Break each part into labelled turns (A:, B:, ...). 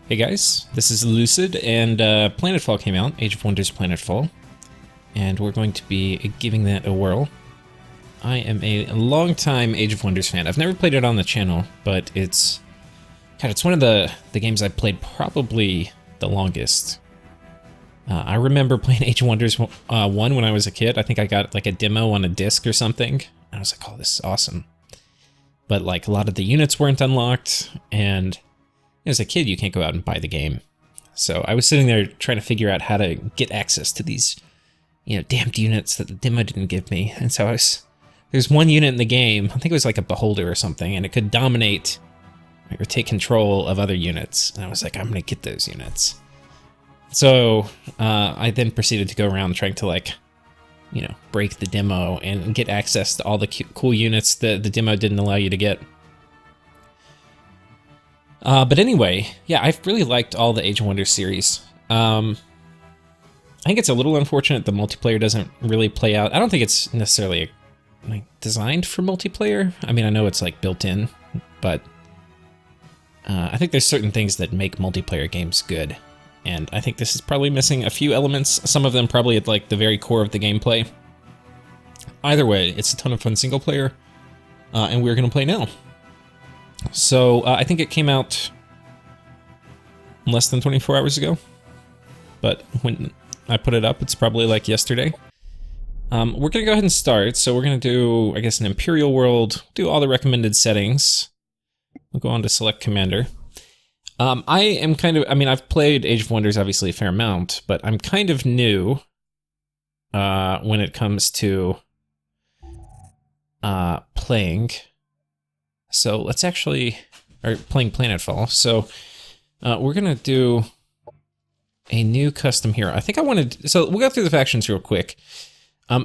A: Hey guys, this is Lucid, and Planetfall came out, Age of Wonders Planetfall, and we're going to be giving that a whirl. I am a long-time Age of Wonders fan. I've never played it on the channel, but it's one of the games I've played probably the longest. I remember playing Age of Wonders 1 when I was a kid. I think I got like a demo on a disc or something, and I was like, oh, this is awesome. But like a lot of the units weren't unlocked, and as a kid, you can't go out and buy the game. So I was sitting there trying to figure out how to get access to these, damned units that the demo didn't give me. And so there's one unit in the game, I think it was like a beholder or something, and it could dominate or take control of other units. And I was like, I'm gonna get those units. So I then proceeded to go around trying to break the demo and get access to all the cool units that the demo didn't allow you to get. But anyway, yeah, I've really liked all the Age of Wonders series. I think it's a little unfortunate the multiplayer doesn't really play out. I don't think it's necessarily designed for multiplayer. I mean, I know it's like built in, but I think there's certain things that make multiplayer games good. And I think this is probably missing a few elements, some of them probably at like the very core of the gameplay. Either way, it's a ton of fun single player, and we're gonna play now. So I think it came out less than 24 hours ago, but when I put it up, it's probably like yesterday. We're gonna go ahead and start. So we're gonna do, I guess, an Imperial world, do all the recommended settings. We'll go on to select commander. I've played Age of Wonders obviously a fair amount, but I'm kind of new when it comes to playing. So let's actually, playing Planetfall. So we're gonna do a new custom here. I think so we'll go through the factions real quick.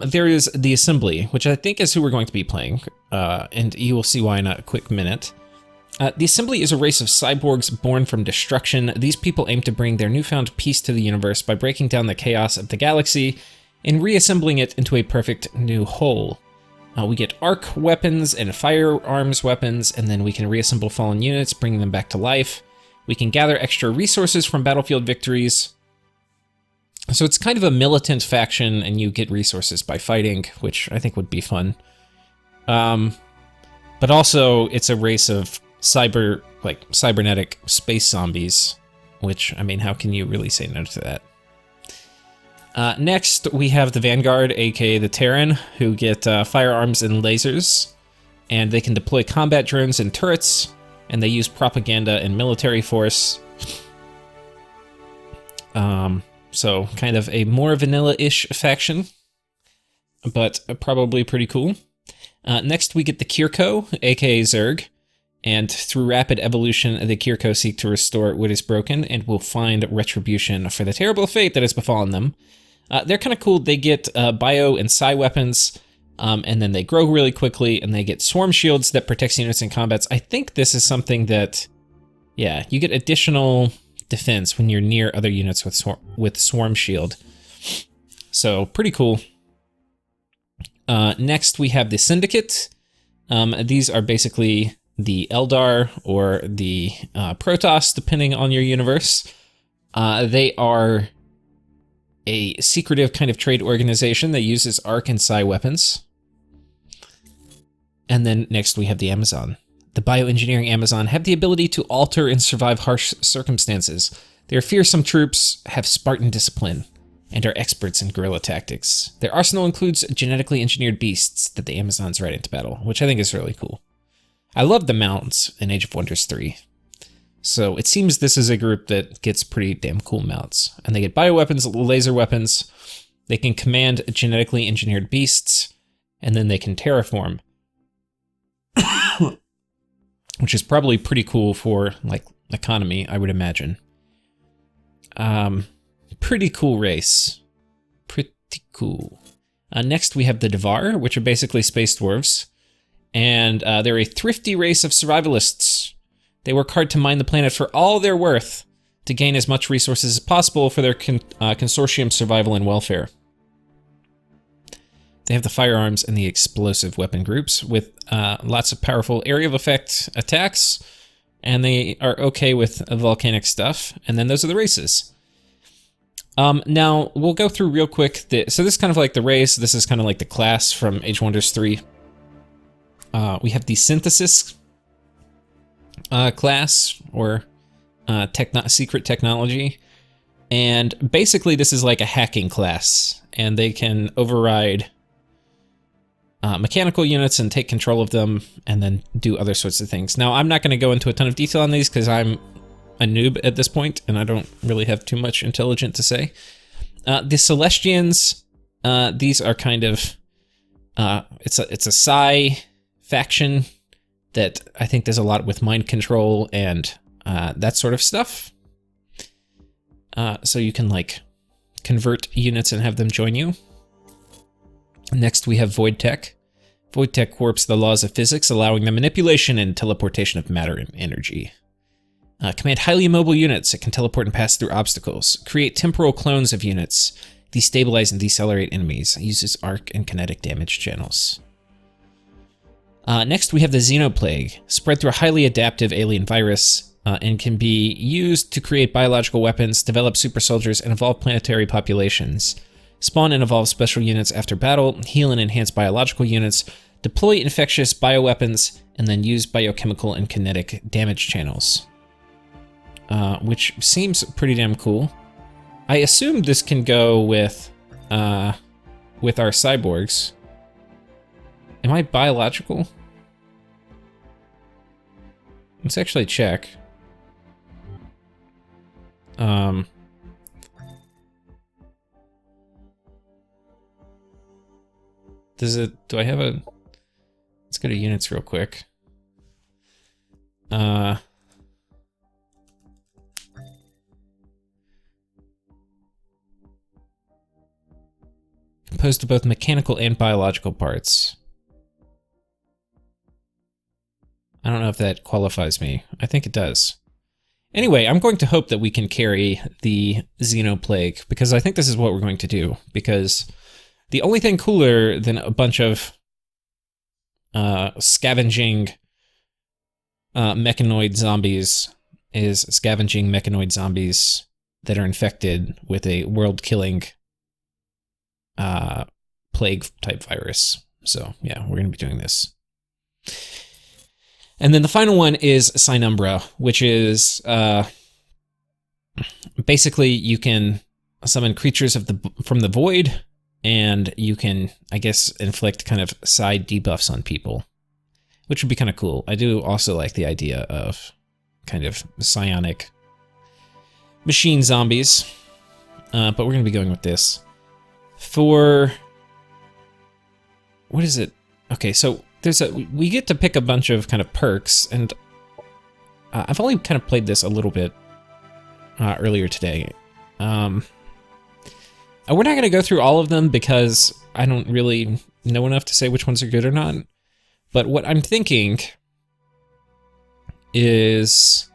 A: There is the Assembly, which I think is who we're going to be playing, and you will see why in a quick minute. The Assembly is a race of cyborgs born from destruction. These people aim to bring their newfound peace to the universe by breaking down the chaos of the galaxy and reassembling it into a perfect new whole. We get arc weapons and firearms weapons, and then we can reassemble fallen units, bringing them back to life. We can gather extra resources from battlefield victories. So it's kind of a militant faction, and you get resources by fighting, which I think would be fun. But also, it's a race of cybernetic space zombies, which, I mean, how can you really say no to that? Next, we have the Vanguard, aka the Terran, who get firearms and lasers, and they can deploy combat drones and turrets, and they use propaganda and military force. So kind of a more vanilla-ish faction, but probably pretty cool. Next, we get the Kirko, aka Zerg, and through rapid evolution, the Kirko seek to restore what is broken and will find retribution for the terrible fate that has befallen them. They're kind of cool. They get bio and psi weapons, and then they grow really quickly, and they get swarm shields that protects units in combats. I think this is something that, yeah, you get additional defense when you're near other units with swarm shield. So pretty cool. Next, we have the Syndicate. These are basically the Eldar or the Protoss, depending on your universe. They are a secretive kind of trade organization that uses arc and psi weapons. And then next we have the Amazon. The bioengineering Amazon have the ability to alter and survive harsh circumstances. They are fearsome troops, have Spartan discipline, and are experts in guerrilla tactics. Their arsenal includes genetically engineered beasts that the Amazons ride into battle, which I think is really cool. I love the mounts in Age of Wonders 3. So it seems this is a group that gets pretty damn cool mounts. And they get bioweapons, laser weapons, they can command genetically engineered beasts, and then they can terraform. Which is probably pretty cool for, like, economy, I would imagine. Pretty cool race. Pretty cool. Next we have the Devar, which are basically space dwarves. And they're a thrifty race of survivalists. They work hard to mine the planet for all they're worth to gain as much resources as possible for their consortium survival and welfare. They have the firearms and the explosive weapon groups with lots of powerful area of effect attacks and they are okay with volcanic stuff, and then those are the races. Now, we'll go through real quick. So this is kind of like the race. This is kind of like the class from Age of Wonders 3. We have the Synthesis class, or secret technology. And basically, this is like a hacking class, and they can override mechanical units and take control of them, and then do other sorts of things. Now, I'm not going to go into a ton of detail on these because I'm a noob at this point, and I don't really have too much intelligent to say. The Celestians, these are kind of, it's a psi faction that I think does a lot with mind control and that sort of stuff. So you can like convert units and have them join you. Next we have Void Tech. Void Tech warps the laws of physics, allowing the manipulation and teleportation of matter and energy. Command highly mobile units that can teleport and pass through obstacles. Create temporal clones of units. Destabilize and decelerate enemies. Uses arc and kinetic damage channels. Next we have the Xenoplague. Spread through a highly adaptive alien virus, and can be used to create biological weapons, develop super soldiers, and evolve planetary populations. Spawn and evolve special units after battle, heal and enhance biological units, deploy infectious bioweapons, and then use biochemical and kinetic damage channels. Which seems pretty damn cool. I assume this can go with our cyborgs. Am I biological? Let's actually check. Do I have a... Let's go to units real quick. Composed of both mechanical and biological parts. I don't know if that qualifies me. I think it does. Anyway, I'm going to hope that we can carry the Xenoplague, because I think this is what we're going to do, because the only thing cooler than a bunch of scavenging mechanoid zombies is scavenging mechanoid zombies that are infected with a world-killing plague-type virus. So, yeah, we're going to be doing this. And then the final one is Synumbra, which is basically you can summon creatures from the void, and you can, I guess, inflict kind of side debuffs on people, which would be kind of cool. I do also like the idea of kind of psionic machine zombies, but we're going to be going with this. For, what is it? Okay, so we get to pick a bunch of kind of perks, and I've only kind of played this a little bit earlier today. We're not going to go through all of them because I don't really know enough to say which ones are good or not. But what I'm thinking is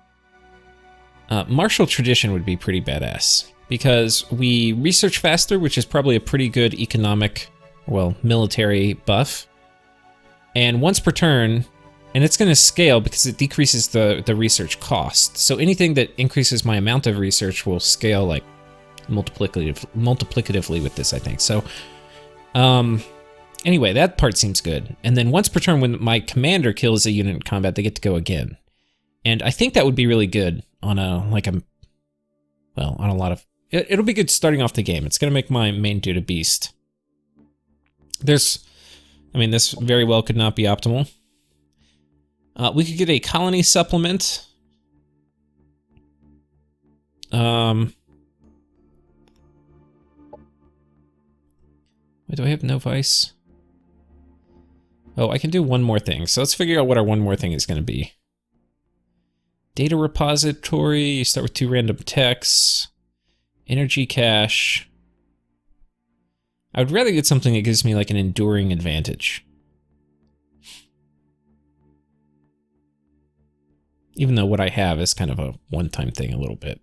A: martial tradition would be pretty badass, because we research faster, which is probably a pretty good economic, well, military buff. And once per turn, and it's going to scale because it decreases the research cost. So anything that increases my amount of research will scale like multiplicatively with this, I think. So anyway, that part seems good. And then once per turn, when my commander kills a unit in combat, they get to go again. And I think that would be really good on a lot of... It'll be good starting off the game. It's going to make my main dude a beast. This very well could not be optimal. We could get a colony supplement. Wait, do I have no vice? Oh, I can do one more thing. So let's figure out what our one more thing is going to be. Data repository. You start with 2 random texts. Energy cache. I would rather get something that gives me like an enduring advantage. Even though what I have is kind of a one-time thing a little bit.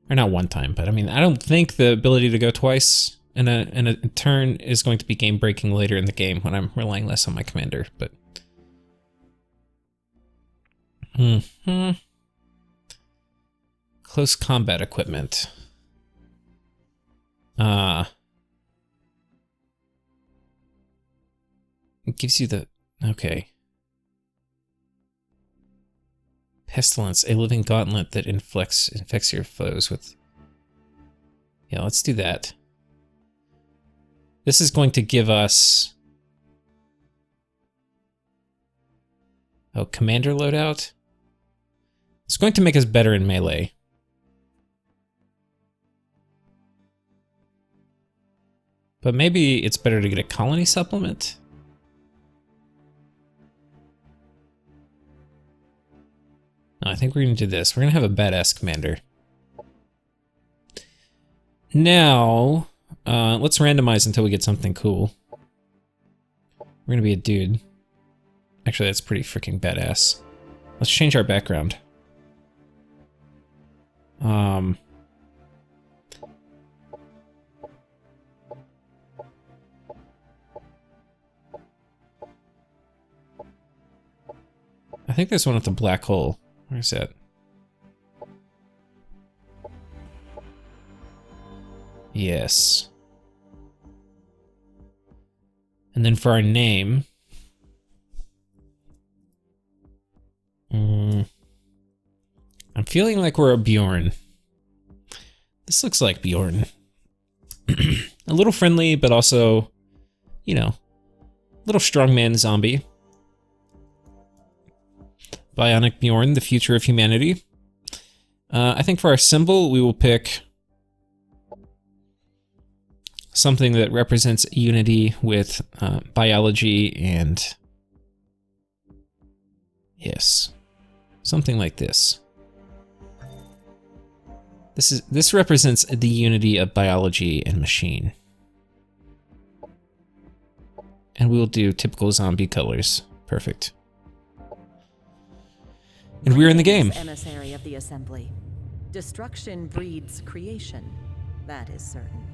A: Or not one time, but I mean, I don't think the ability to go twice in a turn is going to be game-breaking later in the game when I'm relying less on my commander, but... Hmm. Close combat equipment. It gives you the... Okay. Pestilence, a living gauntlet that infects your foes with... Yeah, let's do that. This is going to give us... Oh, commander loadout? It's going to make us better in melee. But maybe it's better to get a colony supplement? No, I think we're going to do this. We're going to have a badass commander. Now, let's randomize until we get something cool. We're going to be a dude. Actually, that's pretty freaking badass. Let's change our background. I think there's one at the black hole. Where's that? Yes. And then for our name... I'm feeling like we're a Bjorn. This looks like Bjorn. A little friendly, but also, you know, little strongman zombie. Bionic Bjorn, the future of humanity. I think for our symbol, we will pick something that represents unity with biology and... Yes. Something like this. This represents the unity of biology and machine. And we will do typical zombie colors. Perfect. And we're in the game.
B: Emissary of the assembly. Destruction breeds creation. That is certain.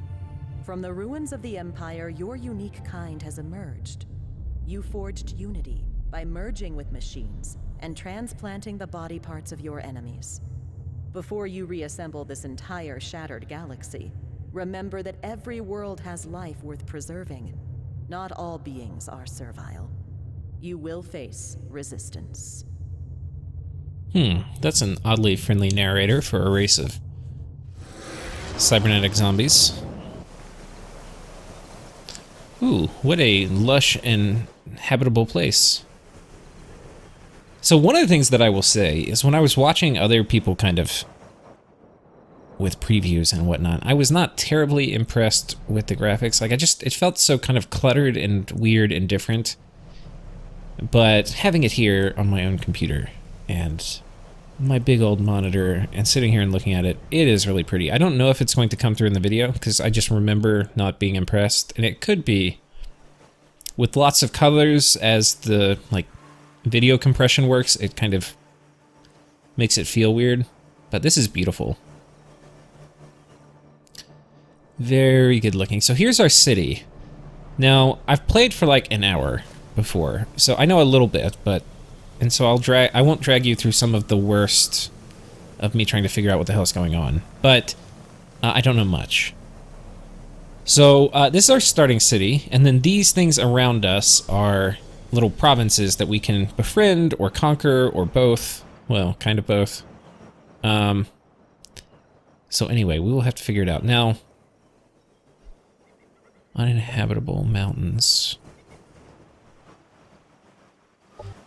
B: From the ruins of the Empire, your unique kind has emerged. You forged unity by merging with machines and transplanting the body parts of your enemies. Before you reassemble this entire shattered galaxy, remember that every world has life worth preserving. Not all beings are servile. You will face resistance.
A: That's an oddly friendly narrator for a race of cybernetic zombies. Ooh, what a lush and habitable place. So one of the things that I will say is when I was watching other people kind of with previews and whatnot, I was not terribly impressed with the graphics. Like it felt so kind of cluttered and weird and different. But having it here on my own computer and my big old monitor and sitting here and looking at it, it is really pretty. I don't know if it's going to come through in the video because I just remember not being impressed, and it could be with lots of colors as the like video compression works. It kind of makes it feel weird, but this is beautiful. Very good looking. So here's our city. Now, I've played for like an hour before, so I know a little bit, and so I won't drag you through some of the worst of me trying to figure out what the hell's going on, but I don't know much. So this is our starting city, and then these things around us are little provinces that we can befriend or conquer or both. Well, kind of both. So anyway, we will have to figure it out. Now, uninhabitable mountains.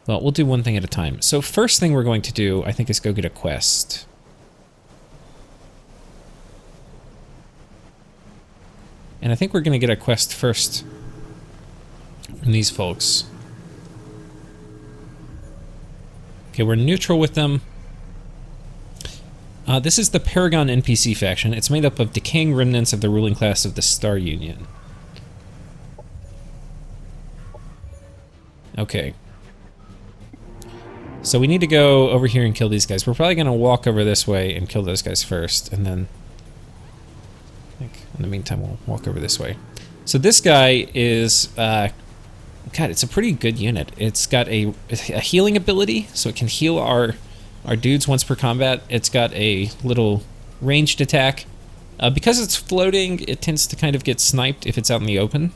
A: Well, we'll do one thing at a time. So first thing we're going to do, I think, is go get a quest. And I think we're going to get a quest first from these folks. Okay, we're neutral with them. This is the Paragon NPC faction. It's made up of decaying remnants of the ruling class of the Star Union. Okay. So we need to go over here and kill these guys. We're probably going to walk over this way and kill those guys first, and then I think in the meantime we'll walk over this way. So this guy is, God, it's a pretty good unit. It's got a healing ability, so it can heal our our dudes once per combat. It's got a little ranged attack. Because it's floating, it tends to kind of get sniped if it's out in the open.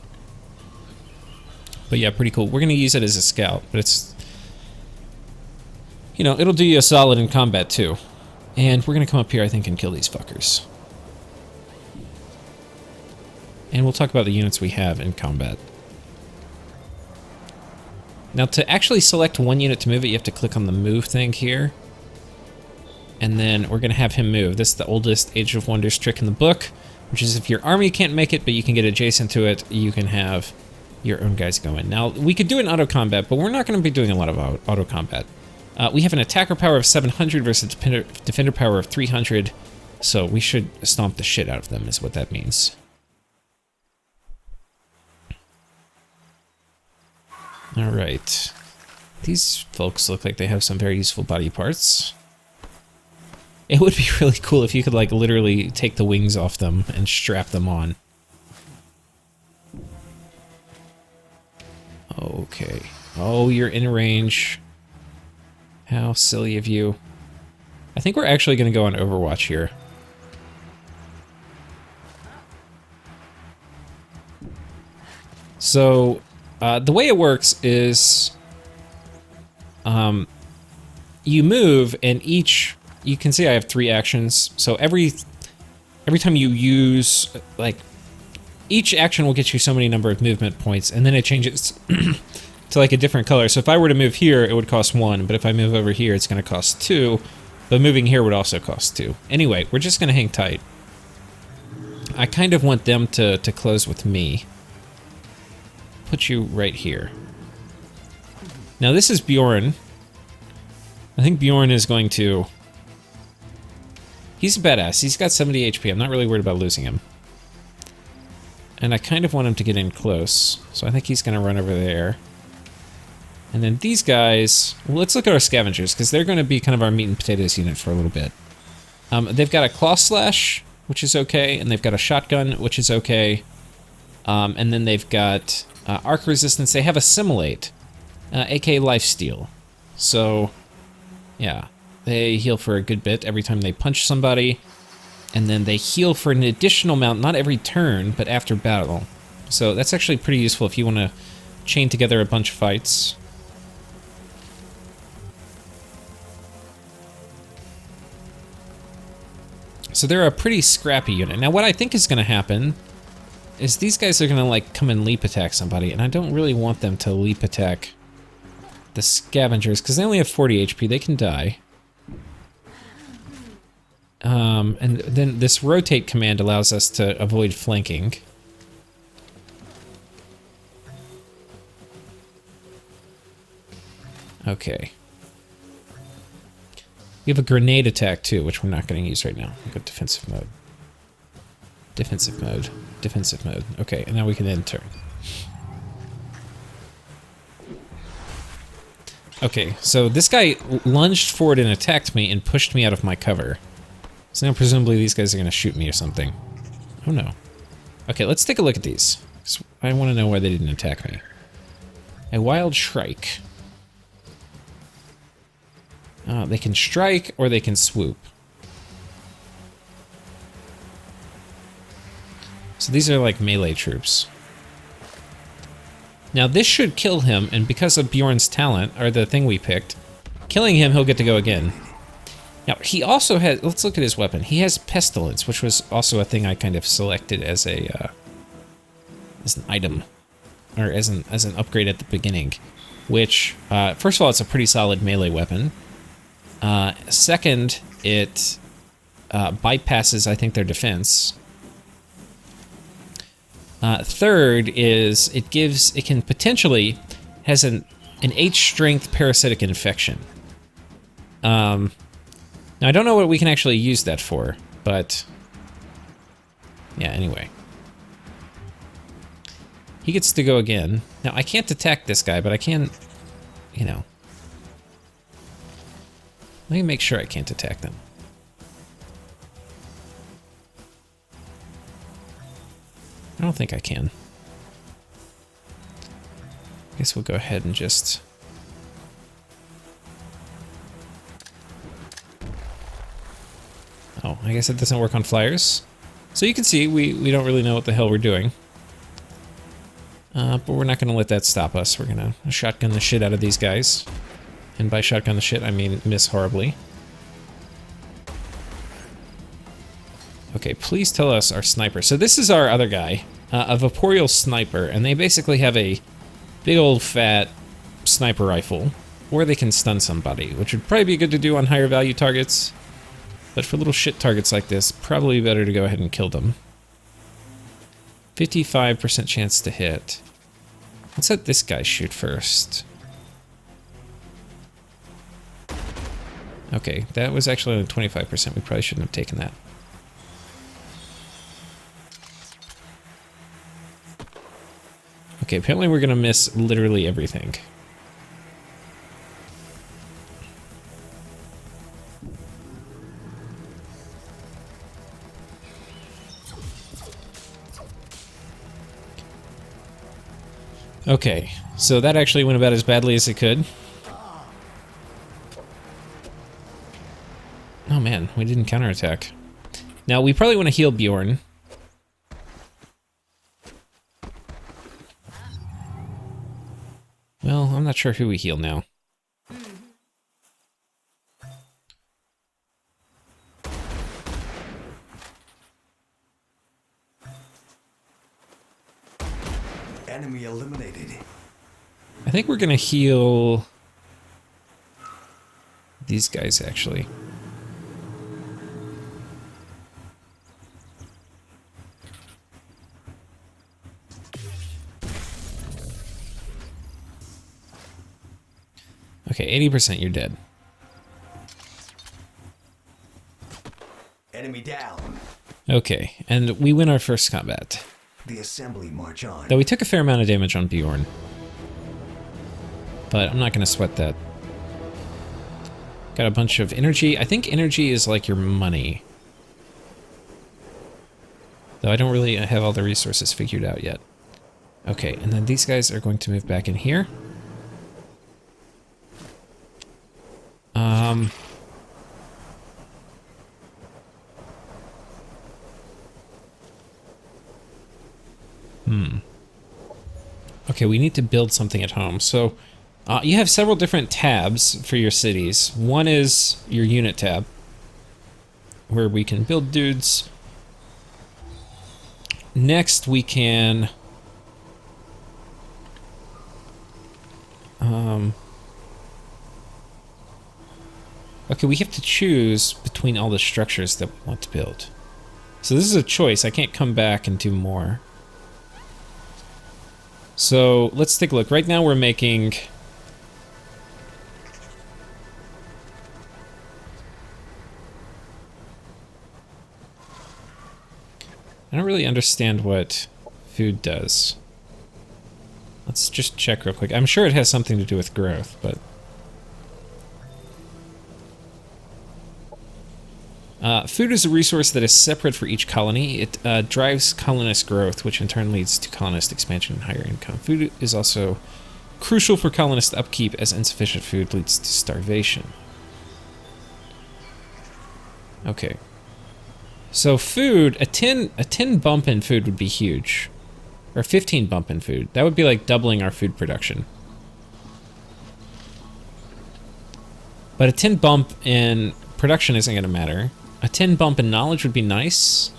A: But yeah, pretty cool. We're going to use it as a scout, but it's... You know, it'll do you a solid in combat too. And we're going to come up here, I think, and kill these fuckers. And we'll talk about the units we have in combat. Now, to actually select one unit to move it, you have to click on the move thing here. And then we're going to have him move. This is the oldest Age of Wonders trick in the book, which is if your army can't make it, but you can get adjacent to it, you can have your own guys go in. Now, we could do an auto combat, but we're not going to be doing a lot of auto combat. We have an attacker power of 700 versus defender power of 300, so we should stomp the shit out of them, is what that means. Alright. These folks look like they have some very useful body parts. It would be really cool if you could, like, literally take the wings off them and strap them on. Okay. Oh, you're in range. How silly of you. I think we're actually going to go on Overwatch here. So, the way it works is... you move, and you can see I have 3 actions, so every time you use, like, each action will get you so many number of movement points, and then it changes to, like, a different color. So if I were to move here, it would cost 1, but if I move over here, it's going to cost 2, but moving here would also cost 2. Anyway, we're just going to hang tight. I kind of want them to close with me. Put you right here. Now this is Bjorn. I think Bjorn is going to... He's a badass. He's got 70 HP. I'm not really worried about losing him. And I kind of want him to get in close. So I think he's going to run over there. And then these guys... Well, let's look at our scavengers, because they're going to be kind of our meat and potatoes unit for a little bit. They've got a claw slash, which is okay. And they've got a shotgun, which is okay. And then they've got arc resistance. They have assimilate, aka lifesteal. So, yeah. They heal for a good bit every time they punch somebody, and then they heal for an additional amount, not every turn, but after battle. So that's actually pretty useful if you want to chain together a bunch of fights. So they're a pretty scrappy unit. Now what I think is going to happen is these guys are going to, like, come and leap attack somebody, and I don't really want them to leap attack the scavengers, because they only have 40 HP, they can die. And then this rotate command allows us to avoid flanking. Okay. We have a grenade attack too, which we're not going to use right now. We'll go defensive mode. Defensive mode. Defensive mode. Okay, and now we can end turn. Okay, so this guy lunged forward and attacked me and pushed me out of my cover. So now presumably these guys are going to shoot me or something. Oh no. Okay, let's take a look at these. I want to know why they didn't attack me. A wild shrike. They can strike or they can swoop. So these are like melee troops. Now this should kill him, and because of Bjorn's talent, or the thing we picked, killing him, he'll get to go again. Now he also has, let's look at his weapon. He has Pestilence, which was also a thing I kind of selected as a, as an item, or as an upgrade at the beginning. Which, first of all, it's a pretty solid melee weapon. Second, it bypasses, I think, their defense. Third is it can potentially has an H strength parasitic infection. Now I don't know what we can actually use that for, but yeah, anyway. He gets to go again. Now I can't attack this guy, but I can, you know. Let me make sure I can't attack them. I don't think I can. I guess we'll go ahead and just... Oh, I guess it doesn't work on flyers. So you can see, we don't really know what the hell we're doing. But we're not going to let that stop us. We're going to shotgun the shit out of these guys. And by shotgun the shit, I mean miss horribly. Okay, please tell us our sniper. So this is our other guy, a Vaporeal sniper, and they basically have a big old fat sniper rifle, or they can stun somebody, which would probably be good to do on higher value targets. But for little shit targets like this, probably better to go ahead and kill them. 55% chance to hit. Let's let this guy shoot first. Okay, that was actually only 25%. We probably shouldn't have taken that. Okay, apparently we're gonna miss literally everything. Okay, so that actually went about as badly as it could. Oh man, we didn't counterattack. Now, we probably want to heal Bjorn. Well, I'm not sure who we heal now.
C: Enemy eliminated.
A: I think we're gonna heal these guys, actually. Okay, 80% you're dead.
C: Enemy down.
A: Okay, and we win our first combat.
C: The assembly march on.
A: Though we took a fair amount of damage on Bjorn. But I'm not gonna sweat that. Got a bunch of energy. I think energy is like your money. Though I don't really have all the resources figured out yet. Okay, and then these guys are going to move back in here. Okay, we need to build something at home. So, you have several different tabs for your cities. One is your unit tab, where we can build dudes. Next, we can... Okay, we have to choose between all the structures that we want to build. So this is a choice. I can't come back and do more. So let's take a look. Right now we're making... I don't really understand what food does. Let's just check real quick. I'm sure it has something to do with growth, but... food is a resource that is separate for each colony. It drives colonist growth, which in turn leads to colonist expansion and higher income. Food is also crucial for colonist upkeep, as insufficient food leads to starvation. Okay. So food, a 10 bump in food would be huge. Or a 15 bump in food. That would be like doubling our food production. But a 10 bump in production isn't going to matter. A 10 bump in knowledge would be nice.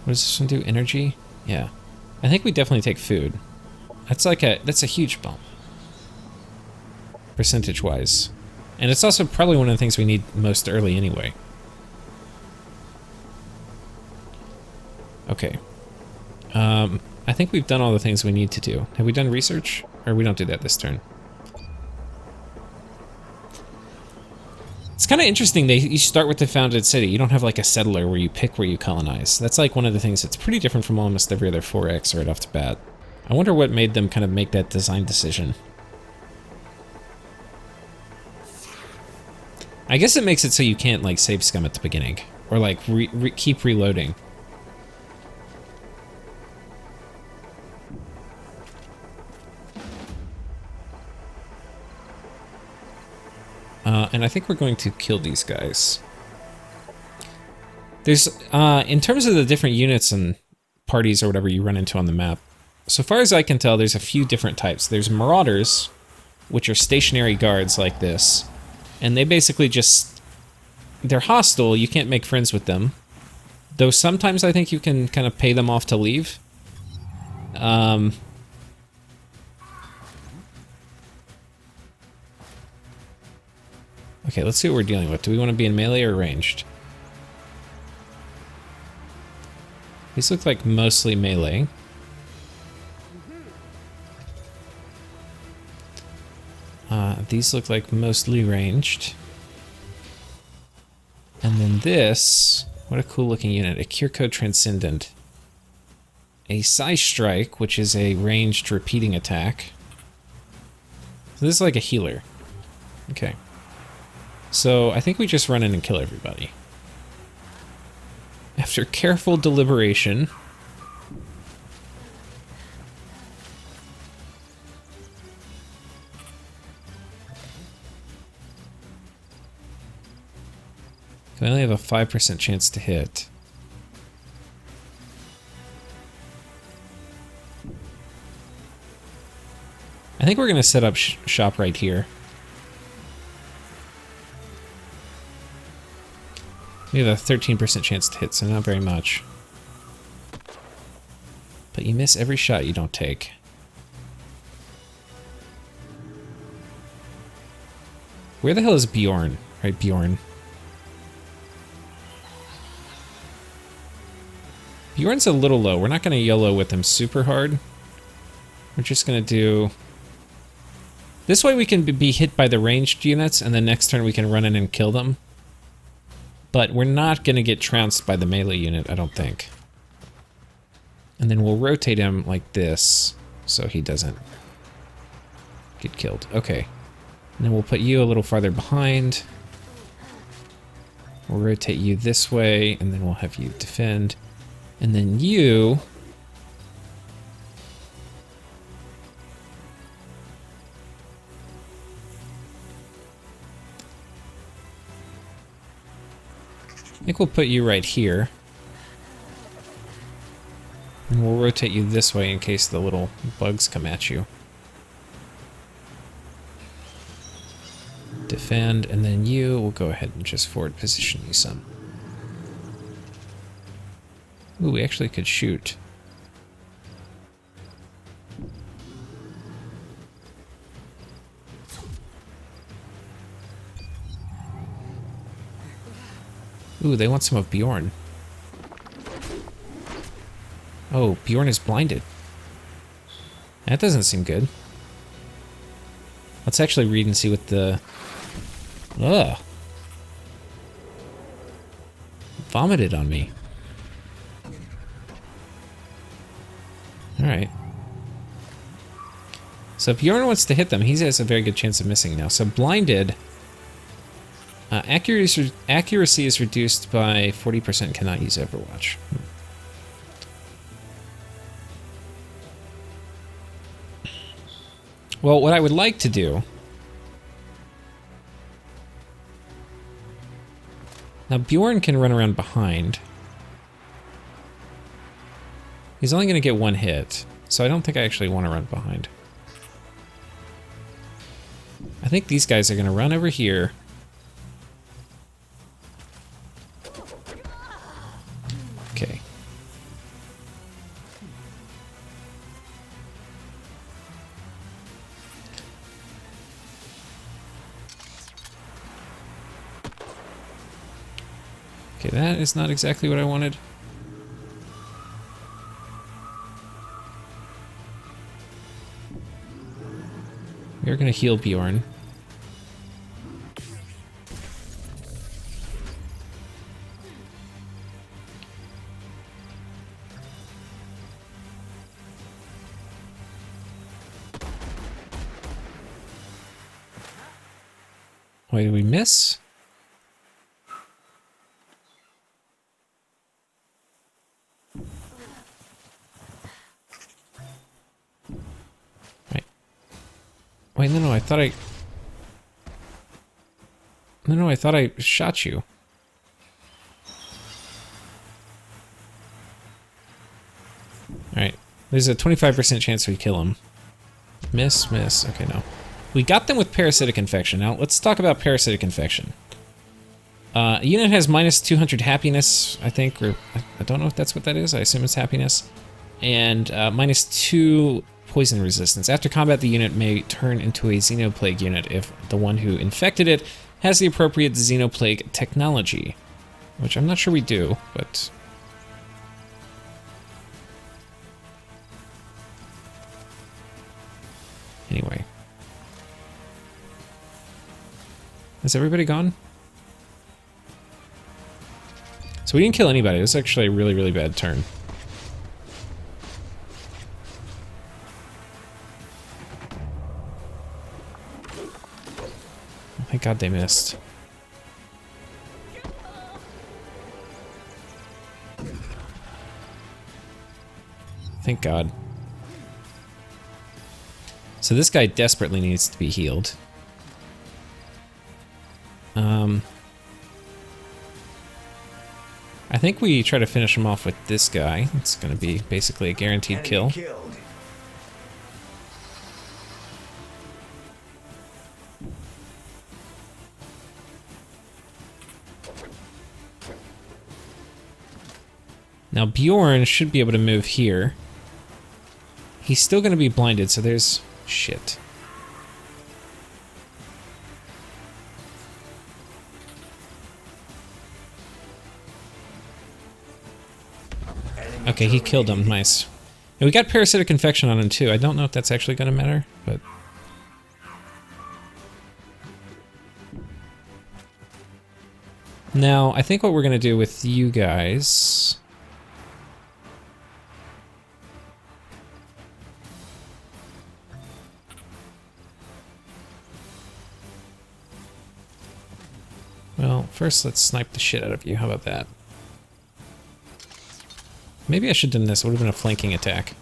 A: What does this one do? Energy? Yeah. I think we definitely take food. That's a huge bump. Percentage-wise. And it's also probably one of the things we need most early anyway. Okay. I think we've done all the things we need to do. Have we done research? Or we don't do that this turn? It's kind of interesting, you start with the founded city. You don't have like a settler where you pick where you colonize. That's like one of the things that's pretty different from almost every other 4X right off the bat. I wonder what made them kind of make that design decision. I guess it makes it so you can't like save scum at the beginning. Or like keep reloading. And I think we're going to kill these guys. There's, in terms of the different units and parties or whatever you run into on the map, so far as I can tell, there's a few different types. There's marauders, which are stationary guards like this. And they basically just, they're hostile, you can't make friends with them. Though sometimes I think you can kind of pay them off to leave. Okay, let's see what we're dealing with. Do we want to be in melee or ranged? These look like mostly melee. These look like mostly ranged. And then this, what a cool looking unit, a Cure Code Transcendent. A Psy Strike, which is a ranged repeating attack. So this is like a healer. Okay. So I think we just run in and kill everybody. After careful deliberation, we only have a 5% chance to hit. I think we're going to set up shop right here. We have a 13% chance to hit, so not very much. But you miss every shot you don't take. Where the hell is Bjorn? Right, Bjorn. Bjorn's a little low. We're not going to YOLO with him super hard. We're just going to do... This way we can be hit by the ranged units, and then next turn we can run in and kill them. But we're not going to get trounced by the melee unit, I don't think. And then we'll rotate him like this, so he doesn't get killed. Okay. And then we'll put you a little farther behind. We'll rotate you this way, and then we'll have you defend. And then you... I think we'll put you right here. And we'll rotate you this way in case the little bugs come at you. Defend, and then you will go ahead and just forward position you some. Ooh, we actually could shoot. Ooh, they want some of Bjorn. Oh, Bjorn is blinded. That doesn't seem good. Let's actually read and see what the... Ugh. Vomited on me. Alright. So if Bjorn wants to hit them, he has a very good chance of missing now. So blinded... accuracy is reduced by 40%, cannot use Overwatch. Well, what I would like to do... Now, Bjorn can run around behind. He's only going to get one hit, so I don't think I actually want to run behind. I think these guys are going to run over here. Okay. Okay, that is not exactly what I wanted. We're gonna heal Bjorn. Wait, did we miss? Wait, no, I thought I... No, I thought I shot you. Alright. There's a 25% chance we kill him. Miss, miss. Okay, no. We got them with parasitic infection. Now, let's talk about parasitic infection. Unit has minus 200 happiness, I think, or I don't know if that's what that is. I assume it's happiness. And minus 2 poison resistance. After combat, the unit may turn into a xenoplague unit if the one who infected it has the appropriate xenoplague technology. Which I'm not sure we do, but... Anyway. Is everybody gone? So we didn't kill anybody. It was actually a really, really bad turn. Oh, thank God they missed. Thank God. So this guy desperately needs to be healed. I think we try to finish him off with this guy. It's going to be basically a guaranteed kill.
C: Killed.
A: Now Bjorn should be able to move here. He's still going to be blinded, so there's... shit. Okay, he killed him. Nice. And we got parasitic infection on him too. I don't know if that's actually going to matter, but... Now, I think what we're going to do with you guys... Well, first let's snipe the shit out of you. How about that? Maybe I should have done this. It would have been a flanking attack.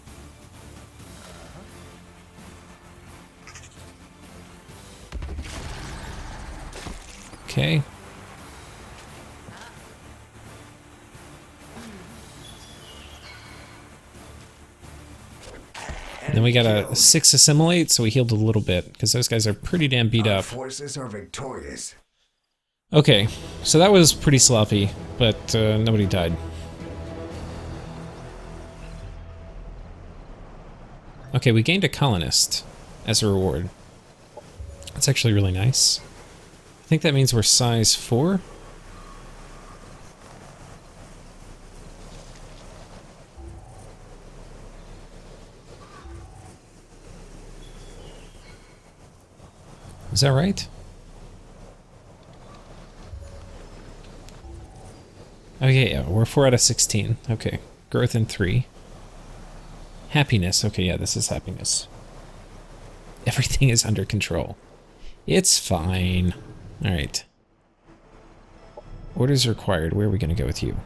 A: Okay. And then we got a 6 assimilate, so we healed a little bit, because those guys are pretty damn beat
C: Our
A: up.
C: forces are victorious.
A: Okay, so that was pretty sloppy, but nobody died. Okay, we gained a colonist as a reward. That's actually really nice. I think that means we're size 4. Is that right? Okay, yeah, we're 4 out of 16. Okay, growth in 3. Happiness. Okay, yeah, this is happiness. Everything is under control. It's fine. All right. Orders required. Where are we going to go with you?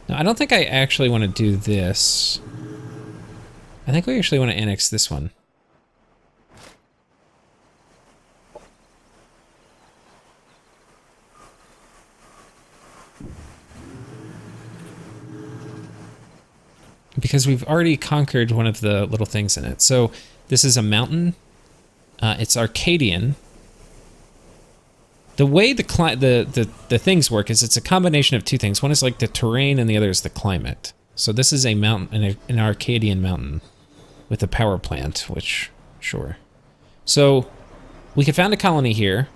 A: Now, I don't think I actually want to do this. I think we actually want to annex this one. Because we've already conquered one of the little things in it. So this is a mountain. It's Arcadian. The way the things work is it's a combination of two things. One is like the terrain and the other is the climate. So this is a mountain, an Arcadian mountain with a power plant, which, sure. So we could found a colony here,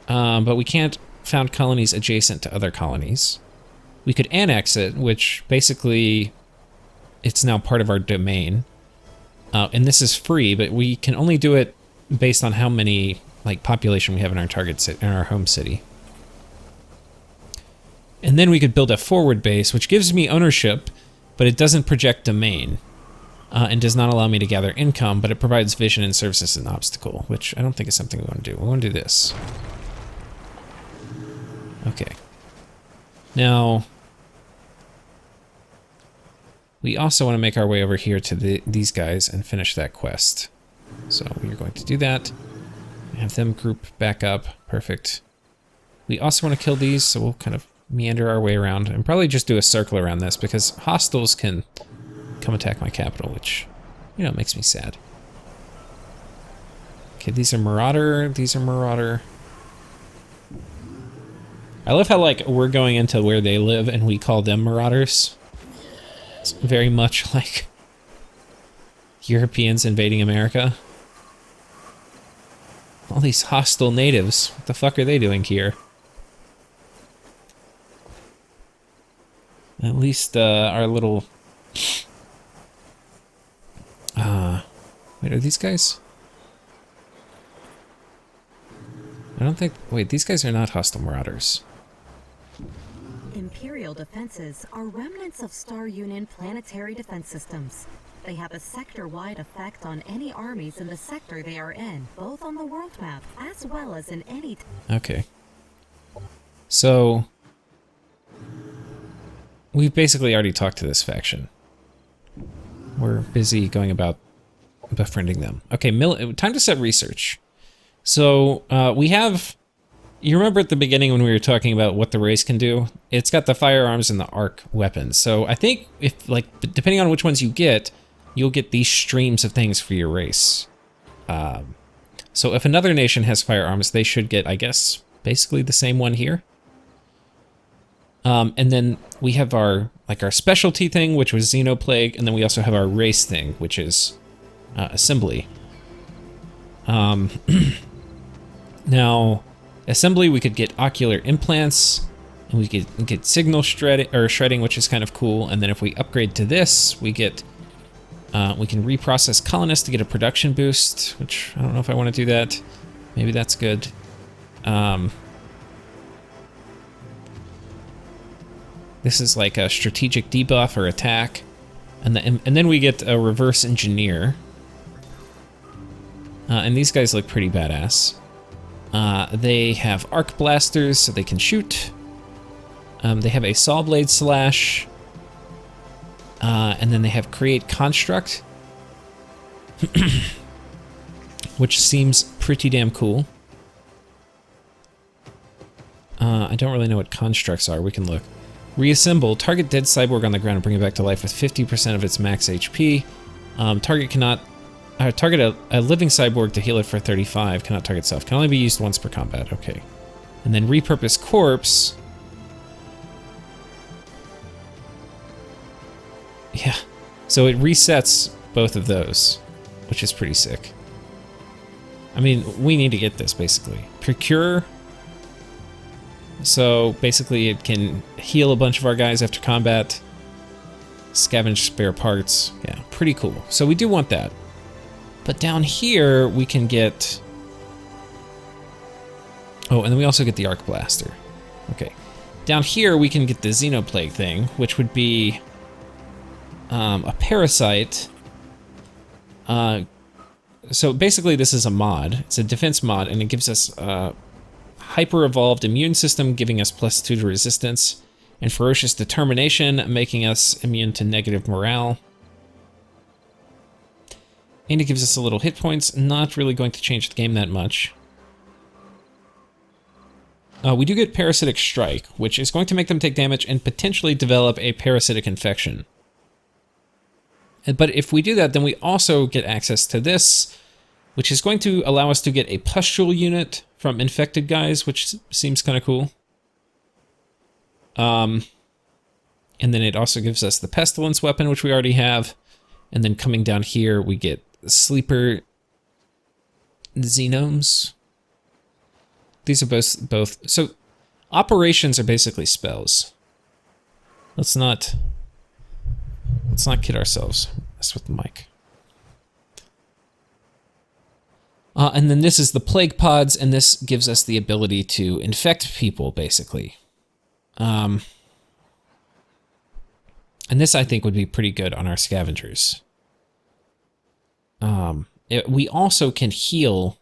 A: but we can't found colonies adjacent to other colonies. We could annex it, which basically... it's now part of our domain. And this is free, but we can only do it based on how many like population we have in our in our home city. And then we could build a forward base, which gives me ownership, but it doesn't project domain. And does not allow me to gather income, but it provides vision and services as an obstacle, which I don't think is something we want to do. We want to do this. Okay. Now... we also want to make our way over here to these guys and finish that quest. So we are going to do that. Have them group back up. Perfect. We also want to kill these, so we'll kind of meander our way around and probably just do a circle around this because hostiles can come attack my capital, which, you know, makes me sad. Okay, these are Marauder. These are Marauder. I love how, like, we're going into where they live and we call them Marauders. It's very much like Europeans invading America. All these hostile natives. What the fuck are they doing here? At least our little... wait, are these guys? I don't think... Wait, these guys are not hostile marauders.
D: Imperial defenses are remnants of Star Union planetary defense systems. They have a sector-wide effect on any armies in the sector they are in, both on the world map as well as in any...
A: Okay. So... we've basically already talked to this faction. We're busy going about befriending them. Okay, time to set research. So, we have... You remember at the beginning when we were talking about what the race can do? It's got the firearms and the arc weapons. So I think if, like, depending on which ones you get, you'll get these streams of things for your race. So if another nation has firearms, they should get, I guess, basically the same one here. And then we have our, like, our specialty thing, which was Xenoplague, and then we also have our race thing, which is assembly. Now, assembly, we could get ocular implants, and we could get signal shredding, which is kind of cool. And then if we upgrade to this, we get we can reprocess colonists to get a production boost, which I don't know if I want to do that. Maybe that's good. This is like a strategic debuff or attack, and then we get a reverse engineer. And these guys look pretty badass. They have arc blasters, so they can shoot. They have a saw blade slash. And then they have create construct, which seems pretty damn cool. I don't really know what constructs are. We can look. Reassemble. Target dead cyborg on the ground and bring it back to life with 50% of its max HP. Target a living cyborg to heal it for 35. Cannot target self. Can only be used once per combat. Okay. And then repurpose corpse. Yeah. So it resets both of those, which is pretty sick. I mean, we need to get this, basically. Procure. So basically it can heal a bunch of our guys after combat. Scavenge spare parts. Yeah, pretty cool. So we do want that. But down here, we can get... Oh, and then we also get the Arc Blaster. Okay. Down here, we can get the Xenoplague thing, which would be a parasite. So basically, this is a mod. It's a defense mod, and it gives us a hyper-evolved immune system, giving us +2 to resistance, and ferocious determination, making us immune to negative morale. And it gives us a little hit points, not really going to change the game that much. We do get Parasitic Strike, which is going to make them take damage and potentially develop a parasitic infection. But if we do that, then we also get access to this, which is going to allow us to get a pustule unit from infected guys, which seems kind of cool. And then it also gives us the pestilence weapon, which we already have. And then coming down here, we get sleeper xenomes. These are both. So operations are basically spells. Let's not kid ourselves. That's with the mic. And then this is the plague pods, and this gives us the ability to infect people, basically. And this, I think, would be pretty good on our scavengers. We also can heal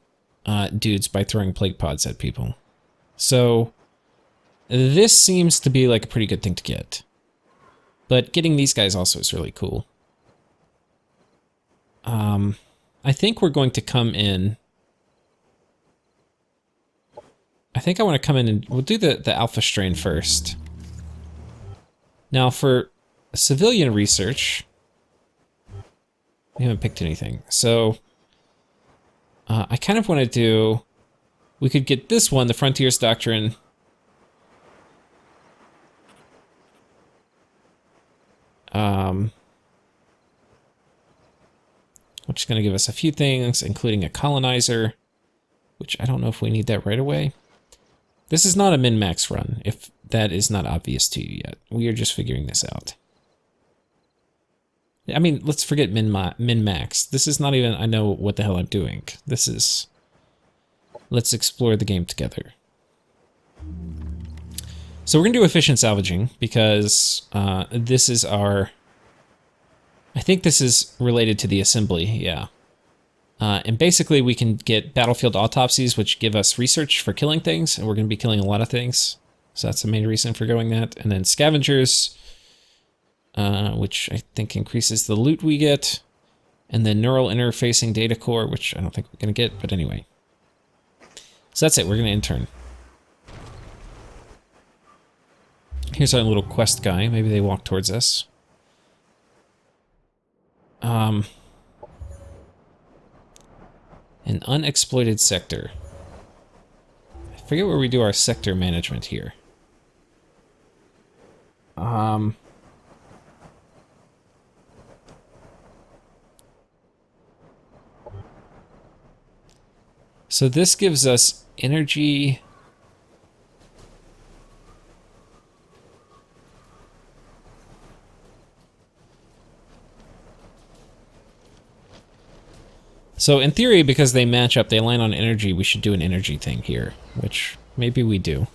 A: dudes by throwing plague pods at people. So this seems to be like a pretty good thing to get. But getting these guys also is really cool. I think we're going to come in. I think I want to come in and we'll do the alpha strain first. Now for civilian research, we haven't picked anything. So I kind of want to do, we could get this one, the Frontiers Doctrine. Which is going to give us a few things, including a colonizer, which I don't know if we need that right away. This is not a min-max run, if that is not obvious to you yet. We are just figuring this out. I mean, let's forget min-max. This is not even, I know what the hell I'm doing. This is, let's explore the game together. So we're going to do efficient salvaging, because this is our, I think this is related to the assembly, yeah. And basically we can get battlefield autopsies, which give us research for killing things, and we're going to be killing a lot of things. So that's the main reason for going that. And then scavengers, which I think increases the loot we get. And then neural interfacing data core, which I don't think we're going to get, but anyway. So that's it, we're going to intern. Here's our little quest guy, maybe they walk towards us. An unexploited sector. I forget where we do our sector management here. So this gives us energy. So in theory, because they match up, they align on energy, we should do an energy thing here, which maybe we do.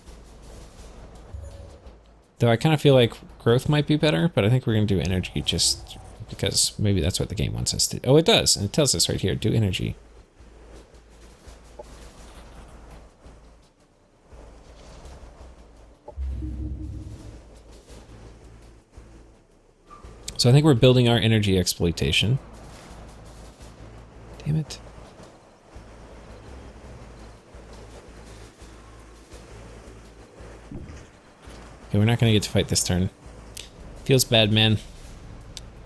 A: Though I kind of feel like growth might be better, but I think we're going to do energy just because maybe that's what the game wants us to do. Oh, it does, and it tells us right here, do energy. So I think we're building our energy exploitation. Damn it. Okay, we're not going to get to fight this turn. Feels bad, man.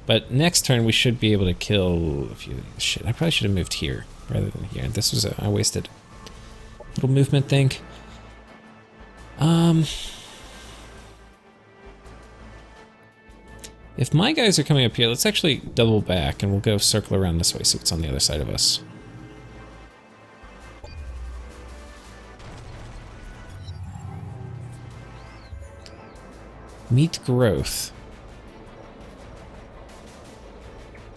A: But next turn we should be able to kill a few things. Shit, I probably should have moved here rather than here. This was a wasted little movement thing. If my guys are coming up here, let's actually double back and we'll go circle around this way, see what's on the other side of us. Meet growth.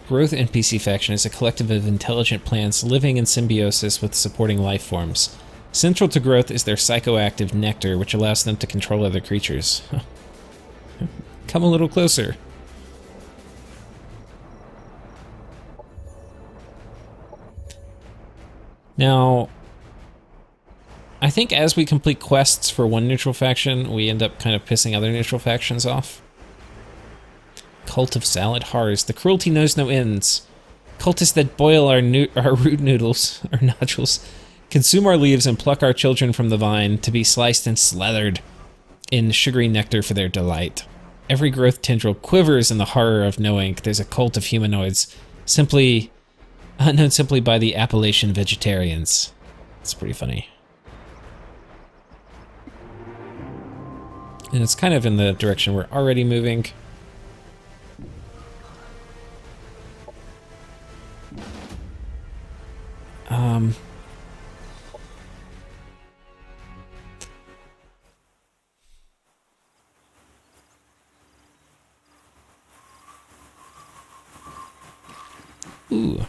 A: Growth NPC faction is a collective of intelligent plants living in symbiosis with supporting life forms. Central to growth is their psychoactive nectar, which allows them to control other creatures. Come a little closer. Now, I think as we complete quests for one neutral faction, we end up kind of pissing other neutral factions off. Cult of Salad Hars. The cruelty knows no ends. Cultists that boil our root noodles, or nodules, consume our leaves and pluck our children from the vine to be sliced and slathered in sugary nectar for their delight. Every growth tendril quivers in the horror of knowing there's a cult of humanoids, known simply by the appellation vegetarians. It's pretty funny. And it's kind of in the direction we're already moving. Ooh.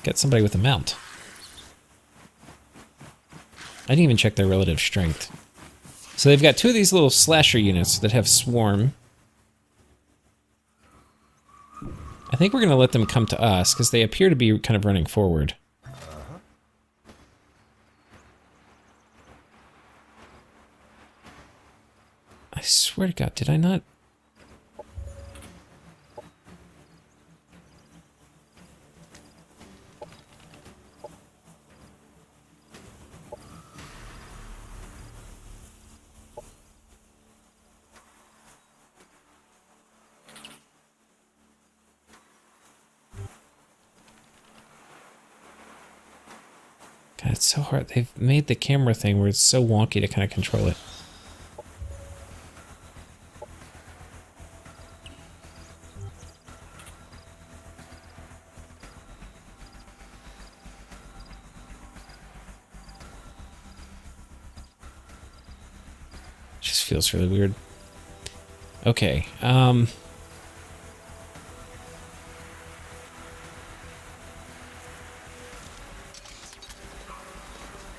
A: Got somebody with a mount. I didn't even check their relative strength. So they've got two of these little slasher units that have swarm. I think we're going to let them come to us, because they appear to be kind of running forward. I swear to God, did I not? God, it's so hard. They've made the camera thing where it's so wonky to kind of control it. Just feels really weird. Okay,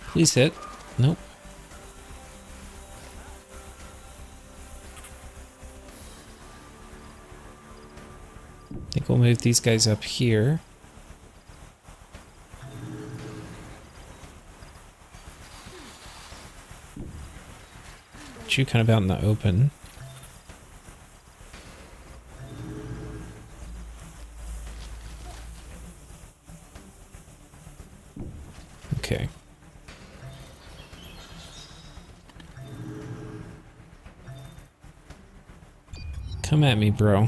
A: please hit. Nope. I think we'll move these guys up here. Put you kind of out in the open. Okay. Come at me, bro.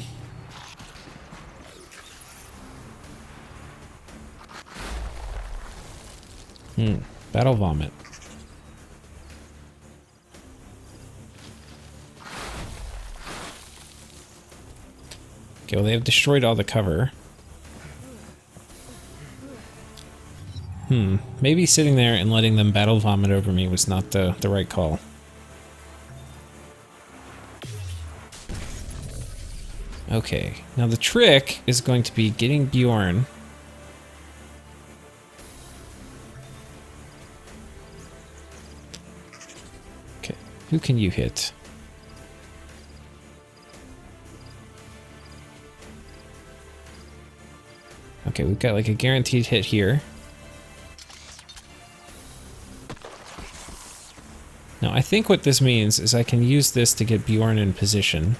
A: Battle vomit. Okay, well, they have destroyed all the cover. Maybe sitting there and letting them battle vomit over me was not the right call. Okay, now the trick is going to be getting Bjorn. Okay, who can you hit? Okay, we've got like a guaranteed hit here. Now, I think what this means is I can use this to get Bjorn in position.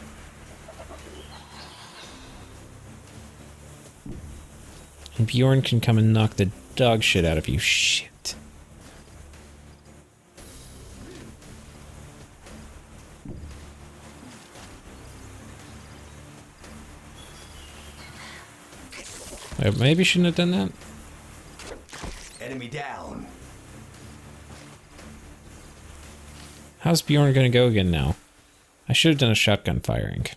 A: And Bjorn can come and knock the dog shit out of you. Shit. I maybe shouldn't have done that.
C: Enemy down.
A: How's Bjorn gonna go again now? I should have done a shotgun firing.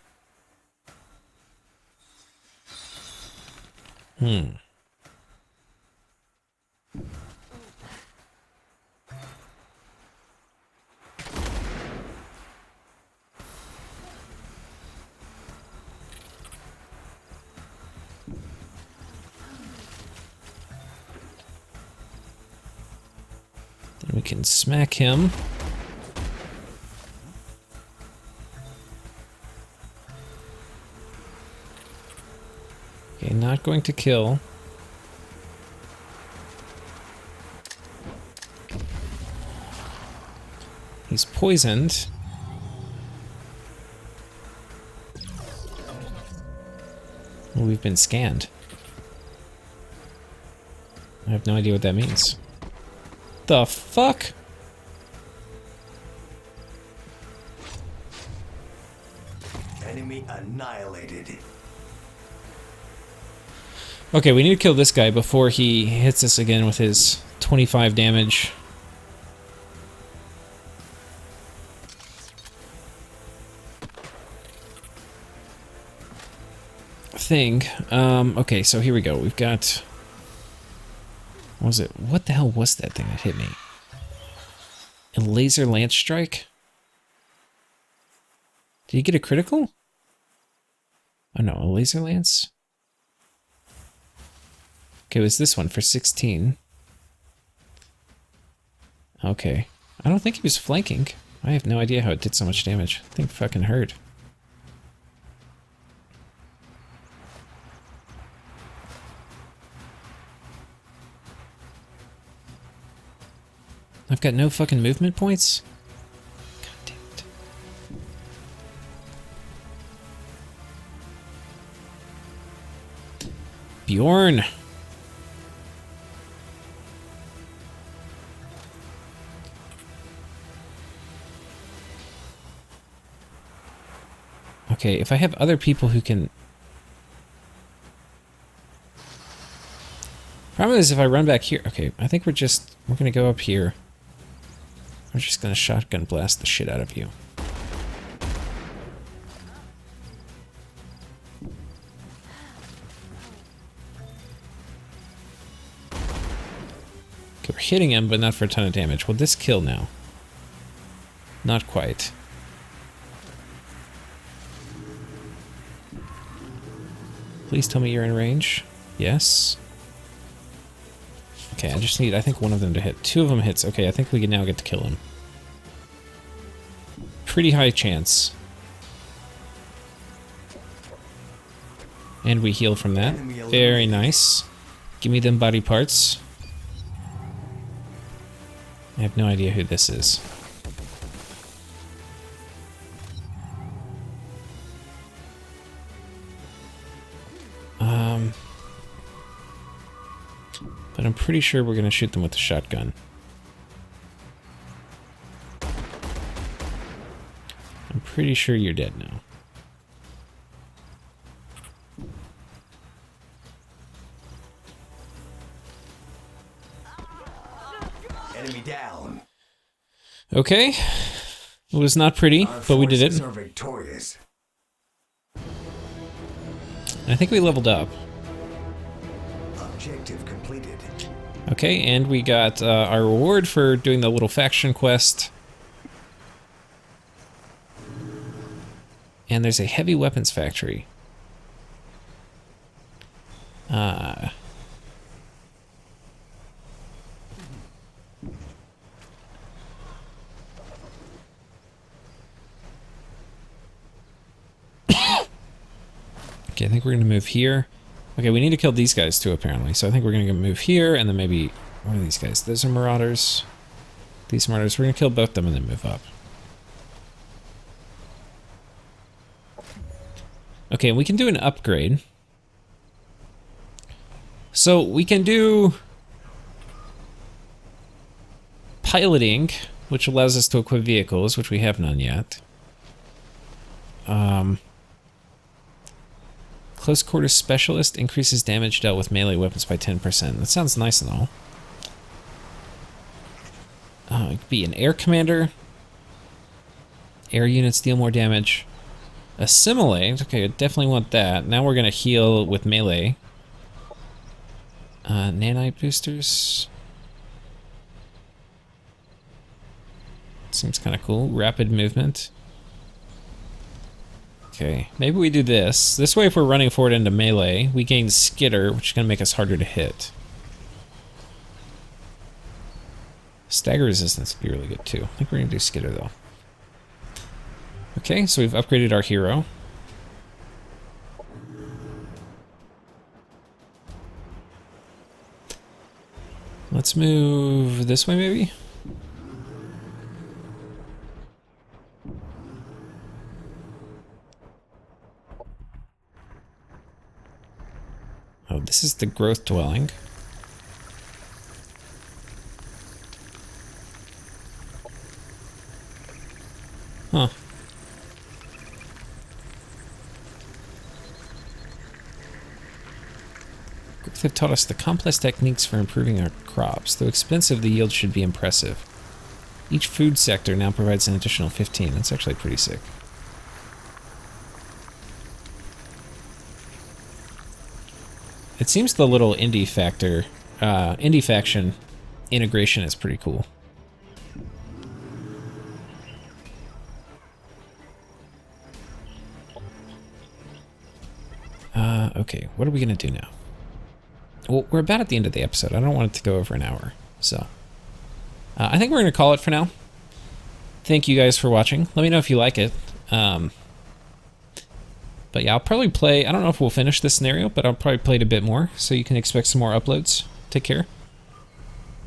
A: Then we can smack him. Okay, not going to kill. He's poisoned. Well, we've been scanned. I have no idea what that means. The fuck?
C: Enemy annihilated.
A: Okay, we need to kill this guy before he hits us again with his 25 damage. Thing. Okay, so here we go. We've got... What was it? What the hell was that thing that hit me? A laser lance strike? Did he get a critical? Oh no, a laser lance? Okay, it was this one for 16. Okay. I don't think he was flanking. I have no idea how it did so much damage. I think fucking hurt. I've got no fucking movement points? God damn it. Bjorn! Okay, if I have other people who can... Problem problem is if I run back here... Okay, I think we're gonna go up here. We're just gonna shotgun blast the shit out of you. Okay, we're hitting him, but not for a ton of damage. Will this kill now? Not quite. Please tell me you're in range. Yes. Okay, I just need, I think, one of them to hit. 2 of them hits. Okay, I think we can now get to kill him. Pretty high chance. And we heal from that. Very nice. Give me them body parts. I have no idea who this is. But I'm pretty sure we're going to shoot them with the shotgun. I'm pretty sure you're dead now.
C: Enemy down.
A: Okay. It was not pretty, but we did it.
C: Our forces are victorious.
A: I think we leveled up.
C: Objective completed.
A: Okay, and we got our reward for doing the little faction quest. And there's a heavy weapons factory. Okay, I think we're gonna move here. Okay, we need to kill these guys too, apparently. So I think we're gonna move here, and then maybe... What are these guys? Those are Marauders. These Marauders. We're gonna kill both of them and then move up. Okay, we can do an upgrade. So we can do... piloting, which allows us to equip vehicles, which we have none yet. Close quarters specialist increases damage dealt with melee weapons by 10%. That sounds nice and all. It could be an air commander. Air units deal more damage. Assimilate. Okay, I definitely want that. Now we're going to heal with melee. Nanite boosters. Seems kind of cool. Rapid movement. Okay, maybe we do this. This way, if we're running forward into melee, we gain skitter, which is going to make us harder to hit. Stagger resistance would be really good, too. I think we're going to do skitter, though. Okay, so we've upgraded our hero. Let's move this way, maybe? Oh, this is the growth dwelling. Huh. Growth have taught us the complex techniques for improving our crops. Though expensive, the yield should be impressive. Each food sector now provides an additional 15. That's actually pretty sick. It seems the little indie faction integration is pretty cool. Okay, what are we gonna do now? Well, we're about at the end of the episode. I don't want it to go over an hour, so I think we're gonna call it for now. Thank you guys for watching. Let me know if you like it. But yeah, I'll probably play, I don't know if we'll finish this scenario, but I'll probably play it a bit more, so you can expect some more uploads. Take care.